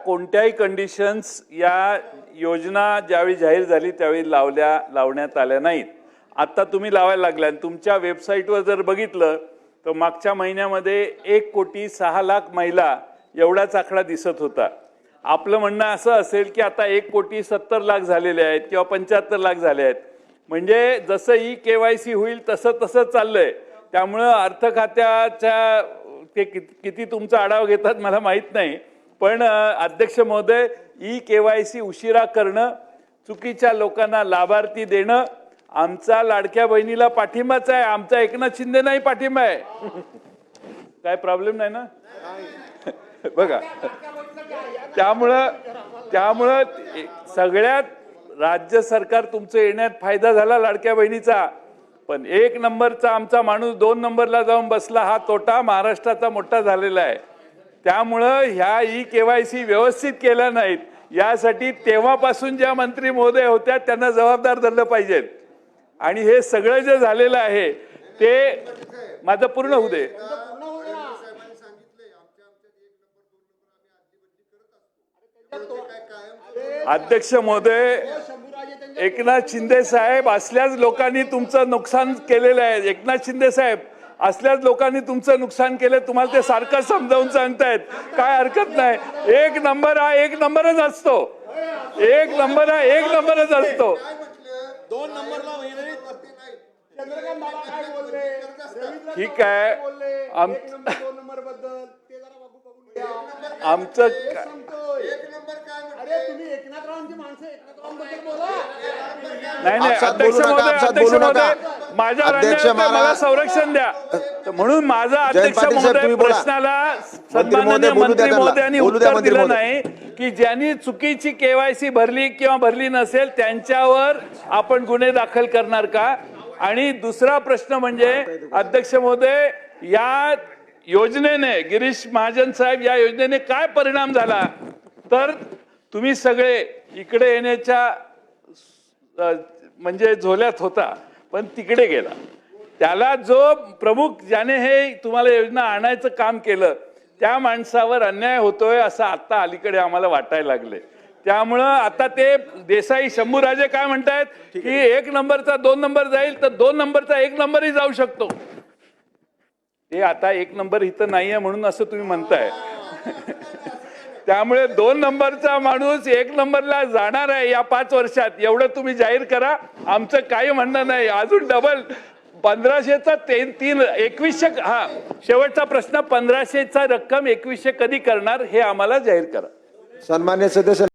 कोणत्याही कंडिशन्स या योजना ज्यावेळी जाहीर झाली त्यावेळी लावण्यात आल्या नाहीत. आता तुम्ही लावायला लागल्या. तुमच्या वेबसाईटवर जर बघितलं तर मागच्या महिन्यामध्ये 1,06,00,000 महिला एवढाच आकडा दिसत होता. आपलं म्हणणं असं असेल की आता 1,70,00,000 झालेले आहेत किंवा 75,00,000 झाले आहेत. म्हणजे जसं ई-KYC होईल तसं तसं चाललंय. त्यामुळं अर्थ खात्याच्या ते किती तुमचा आढावा घेतात मला माहित नाही, पण अध्यक्ष महोदय, ई-KYC उशिरा करणं, चुकीच्या लोकांना लाभार्थी देणं आमचा लाडक्या बहिणीला पाठिंबाच आहे. आमचा एकनाथ शिंदे नाही पाठिंबा आहे. काय प्रॉब्लेम नाही ना? बघा, त्यामुळं सगळ्यात राज्य सरकार तुमचं येण्यात फायदा झाला लाडक्या बहिणीचा. पण 1 नंबरचा आमचा माणूस 2 नंबरला जाऊन बसला, हा तोटा महाराष्ट्राचा मोठा झालेला आहे. त्यामुळं ह्या ई-KYC व्यवस्थित केल्या नाहीत यासाठी तेव्हापासून ज्या मंत्री महोदय होत्या त्यांना जबाबदार धरलं पाहिजे. आणि हे सगळं जे झालेलं आहे ते माझं पूर्ण होऊ दे. अध्यक्ष महोदय, एकनाथ शिंदे साहेब असल्याच लोकांनी तुमचं नुकसान केलेलं आहे. एकनाथ शिंदे साहेब असल्याच लोकांनी तुमचं नुकसान केलं. तुम्हाला ते सारखं समजावून सांगतायत, काय हरकत नाही. 1 नंबर हा 1 नंबरच असतो. 1 नंबर हा 1 नंबरच असतो. 2 नंबरला ठीक आहे. आमचं नाही अध्यक्ष महोदय, माझ्या मला संरक्षण द्या. म्हणून माझा अध्यक्ष महोदय प्रश्नाला सन्माननीय मंत्री महोदयांनी उत्तर दिलं नाही की ज्यांनी चुकीची KYC भरली किंवा भरली नसेल त्यांच्यावर आपण गुन्हे दाखल करणार का. आणि दुसरा प्रश्न म्हणजे अध्यक्ष महोदय, या योजनेने गिरीश महाजन साहेब या योजनेने काय परिणाम झाला तर तुम्ही सगळे इकडे येण्याच्या म्हणजे झोल्यात होता पण तिकडे गेला. त्याला जो प्रमुख ज्याने हे तुम्हाला योजना आणायचं काम केलं त्या माणसावर अन्याय होतोय असं आता अलीकडे आम्हाला वाटायला लागले. त्यामुळं आता ते देसाई शंभूराजे काय म्हणतायत की 1 नंबरचा 2 नंबर जाईल तर 2 नंबरचा 1 नंबरही जाऊ शकतो. ते आता 1 नंबर इथं नाहीये म्हणून असं तुम्ही म्हणताय. त्यामुळे 2 नंबरचा माणूस 1 नंबरला जाणार आहे या 5 वर्षात, एवढं तुम्ही जाहीर करा. आमचं काही म्हणणं नाही. अजून डबल 1500चा 2100. हा शेवटचा प्रश्न, 1500चा रक्कम 2100 कधी करणार हे आम्हाला जाहीर करा. सन्मान्य सदस्य.